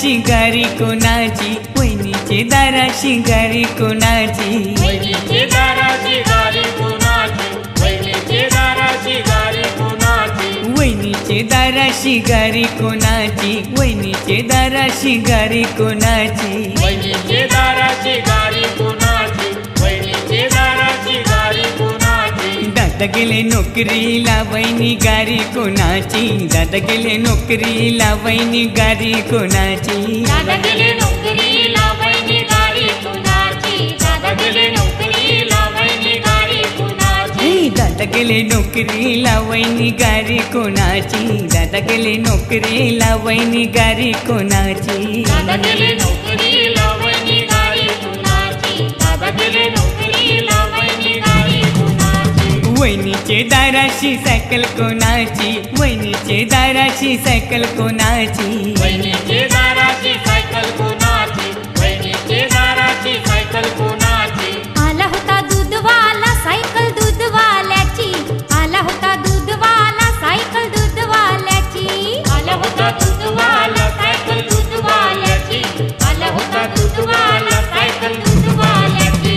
शिंगारी कोणाची, वहिनीचे दारा शिंगारी कोणाची, वहिनीचे दारा शिंगारी कोणाची, वहिनीचे दारा शिंगारी कोणाची, वहिनीचे दारा शिंगारी कोणाची, वहिनीचे दारा शिंगारी कोणाची, वहिनीचे दारा शिंगारी कोणाची, वहिनीचे दारा शिंगारी कोणाची, दादा गेले नोकरीला वहिनी गारी कोणाची, दादा गेले नोकरीला वहिनी गारी कोणाची, दादा गेले नोकरीला वहिनी गाडी कोणाची, दादा गेले नोकरीला वहिनी गाडी कोणाची, दादा गेले नोकरीला वहिनी गारी कोणाची, दादा गेले नोकरीला वहिनी गारी कोणाची, दादा गेले नोकरीला वहिनी गाडी कोणाची, दादा गेले नोकरीला वहिनी गाडी कोणाची, वहिनीचे दाराशी सायकल कोणाची, वहिनीचे दाराशी सायकल कोणाची, वहिनीचे दाराची सायकल कोणाची, वहिनीचे दाराची सायकल कोणाची, आला होता दूधवाला सायकल दूधवाल्याची, आला होता दूधवाला सायकल दूधवाल्याची, आला होता दूधवाला सायकल दूधवाल्याची, आला होता दूधवाला सायकल दूधवाल्याची,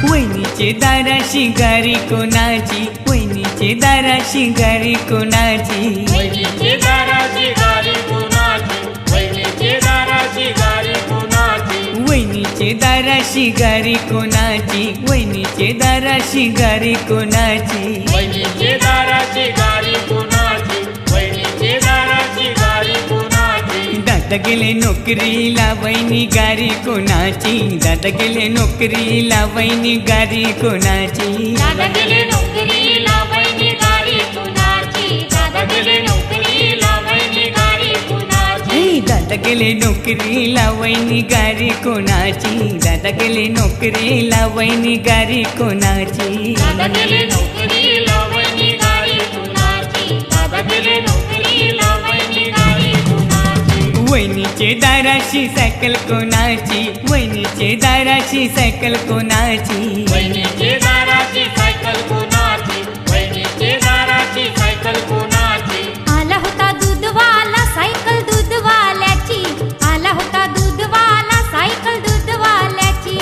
वहिनीचे दाराशी गारी कोणाची, वहिनीचे दाराशी गारी कोणाची, वहिनीचे दाराची गाडी कोणाची, वहिनीचे दाराची गाडी कोणाची, वहिनीचे दाराशी गारी कोणाची, वहिनीचे दाराशी गारी कोणाची, वहिनीचे दाराची गाडी कोणाची, वहिनीचे दाराची गाडी कोणाची, दादा गेले नोकरीला वहिनी गारी कोणाची, दादा गेले नोकरीला वहिनी गारी कोणाची, दादा गेले नोकरीला वहिनी गाडी कोणाची, दादा गेले नोकरीला वहिनी गाडी कोणाची, दादा गेले नोकरीला वहिनी गारी कोणाची, दादा गेले नोकरीला वहिनी गारी कोणाची, दादा गेले नोकरीला वहिनी गाडी कोणाची, दादा गेले नोकरीला वहिनी गाडी कोणाची, वहिनीचे दाराशी सायकल कोणाची, वहिनीचे दाराशी सायकल कोणाची, वहिनीचे दाराची सायकल कोणाची, वहिनीचे दाराची सायकल कोणाची, आला होता दूधवाला सायकल दूधवाल्याची, आला होता दूधवाला सायकल दूधवाल्याची,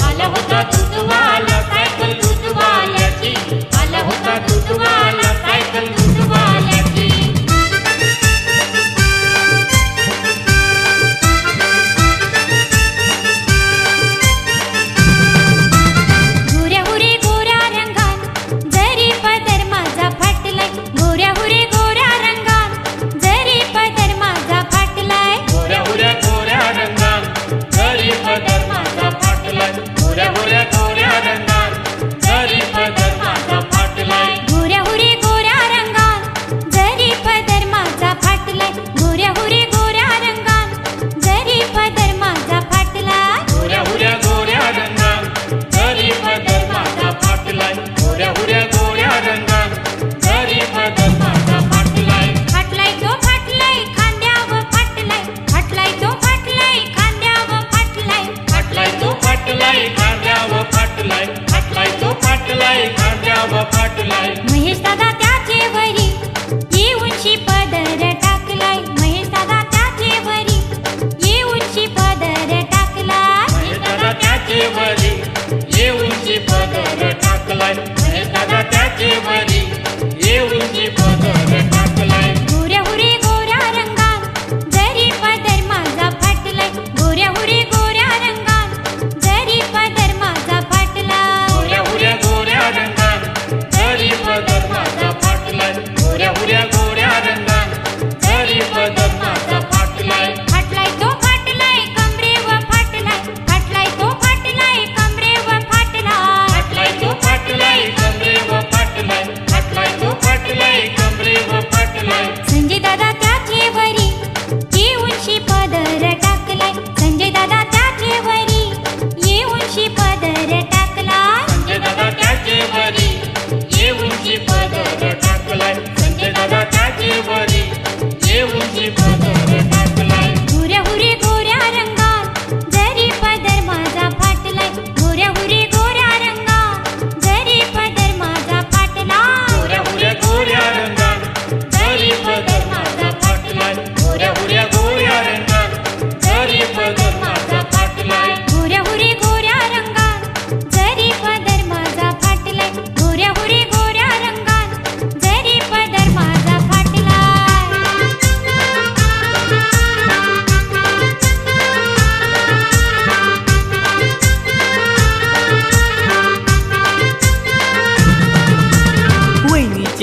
आला होता दूधवाला सायकल दूधवाल्याची, आला होता दूधवाला सायकल दूधवाल्याची, गोऱ्या हुरे गोऱ्या रंगात जरी पदर माझा फाटलाय, गोऱ्या हुरे गोऱ्या रंगात जरी पदर माझा फाटलाय, गोऱ्या गोऱ्या गोऱ्या रंगात जरी पदर माझा फाटलाय, गोऱ्या गोऱ्या गोऱ्या रंगात जरी पदर माझा फाटलाय, गोऱ्या हुरे गोऱ्या रंगात जरी पदर माझा फाटलाय, गोऱ्या हुरे गोऱ्या रंगात जरी पदर माझा फाटलाय, गोऱ्या गोऱ्या गोऱ्या रंगात जरी पदर माझा फाटलाय, गोऱ्या गोऱ्या गोऱ्या रंगात जरी पदर माझा फाटलाय, फाटलाय तो फाटलाय खांद्यावर फाटलाय, फाटलाय तो फाटलाय खांद्यावर फाटलाय, फाटलाय तो फाटलाय खांद्यावर फाटलाय, फाटलाय तो फाटलाय खांद्यावर फाटलाय, महेश दादा त्याचे वरी येऊनशी पदर टाकलाय, महेश दादा त्याचे वरी येऊनशी पदर टाकलाय, महेश दादा त्याचे वरी येऊनची पदर टाकलाय, महेश दादा त्याचे वरी येऊनची पदर टाकलाय, गोऱ्या हुरे गोऱ्या रंगात जरी पदर माझा फाटलाय, गोऱ्या हुरे गोऱ्या रंगात जरी पदर माझा फाटलाय, गोऱ्या गोऱ्या गोऱ्या रंगात जरी पदर माझा फाटलाय, गोऱ्या गोऱ्या गोऱ्या रंगात जरी पदर माझा फाटलाय, फाटलाय तो फाटलाय कमरेवर फाटलाय, फाटलाय तो फाटलाय कमरेवर फाटलाय, फाटलाय तो फाटलाय कमरेवर फाटलाय,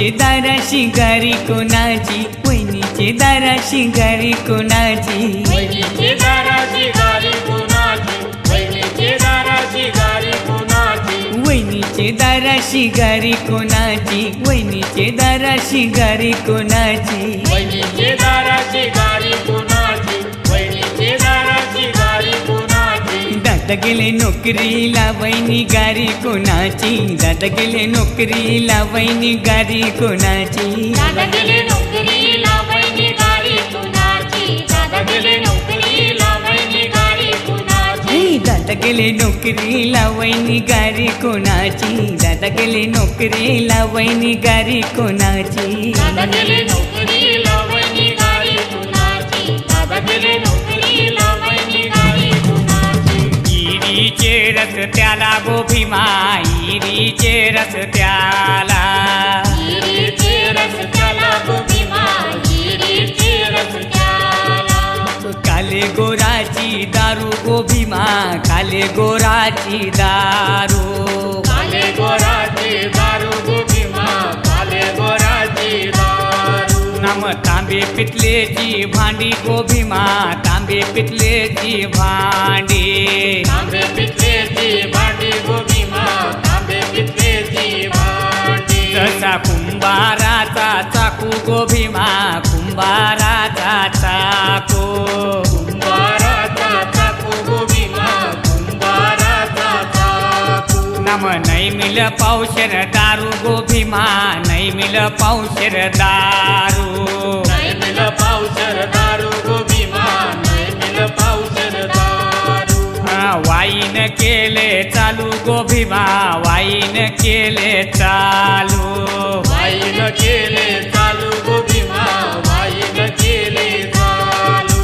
वहिनीचे दाराशी गारी कोणाची वहिनीचे दाराशी गारी कोणाची वहिनीचे दाराची गारी कुणाची वहिनीचे दाराची गारी कुणाची वहिनीचे दाराशी गारी कोणाची वहिनीचे दाराशी गारी कोणाची वहिनीचे दाराची गारी कुणाची वहिनीचे दाराची गारी कुणाची दादा गेले नोकरीला वहिनी गारी कोणाची दादा गेले नोकरीला वहिनी गारी कोणाची दादा गेले नोकरीला वहिनी गाडी कुणाची दादा गेले नोकरीला वहिनी गाडी कुणाची दादा गेले नोकरीला वहिनी गारी कोणाची दादा गेले नोकरीला वहिनी गारी कोणाची दादा गेले नोकरीला वहिनी गाडी कुणाची दादा गेले नोकरीला वहिनी गाडी कुणाची इरीचे रस त्याला गो भीमा इरीचे रस त्याला हिरीचे रस त्याला गोभीमा हिरीचे रस त्याला काले गोराची दारू गो भीमा काले गोराची दारू काले गोराची दारू गोभीमा काले गोराची दारू नाम तांबे पितलेची भांडी गो भीमा तांबे पितलेची भांडी तांबे पितलेची भांडी गोभीमा तांबे पितलेची भांडी जसा कुंभाराचा चाकू गो भीमा कुंभाराचा चाकू कुंभाराचा चाकू गोभीमा कुंभाराचा चाकू नाम नाही मिल पावशर दारू गो भीमा नाही मिल पावशर दारू नाही मिल पावसर दारू गोभीमा नाही मिल पावसर दारू वाईन केले चालू गो भीमा वाईन केले चालू वाईन केले चालू गोभीमा वाईन केले चालू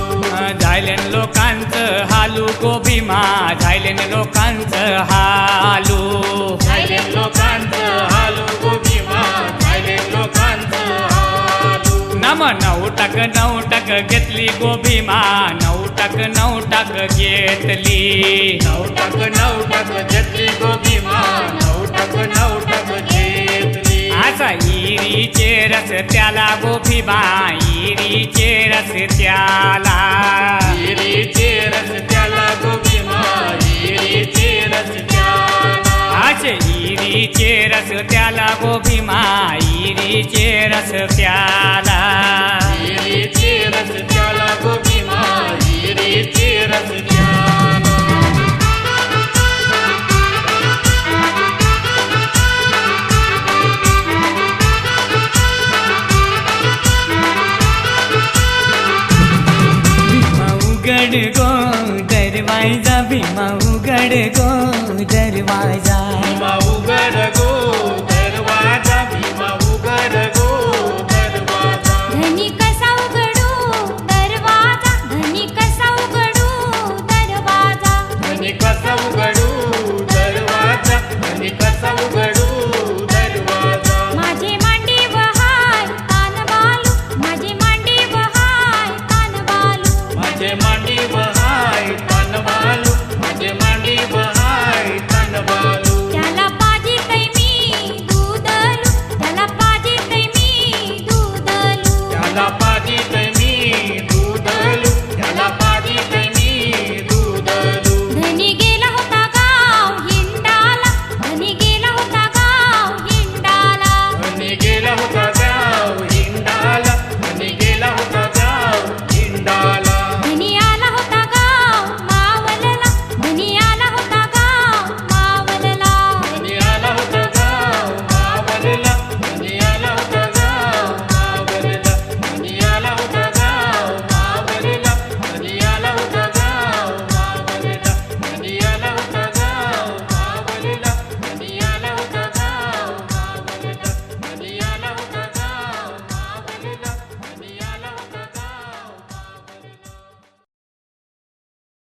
झायलेन लोकांचं हालू गो भीमा झायलेन लोकांचं हालू झायले लोकांचं हालू गोभीमा झायले लोकांचं हालू नम नऊ टक घेतली गो भीमा नऊ टक घेतली नऊ टक घेतली गोभीमा नऊ टक घेतली असा इरीचे रस त्याला गो भीमा इरीचे रस त्याला हिरीचे रस त्याला गोभीमा हिरीचे रस त्याला असे इरीचे रस त्याला गो भीमा इरीचे रस त्याला हिरीचे रस त्याला गोभीमा हिरीचे रस त्याला भीमा उघड गो दरवाजा भीमा उघड गो दरवाजा भीमा उघड गो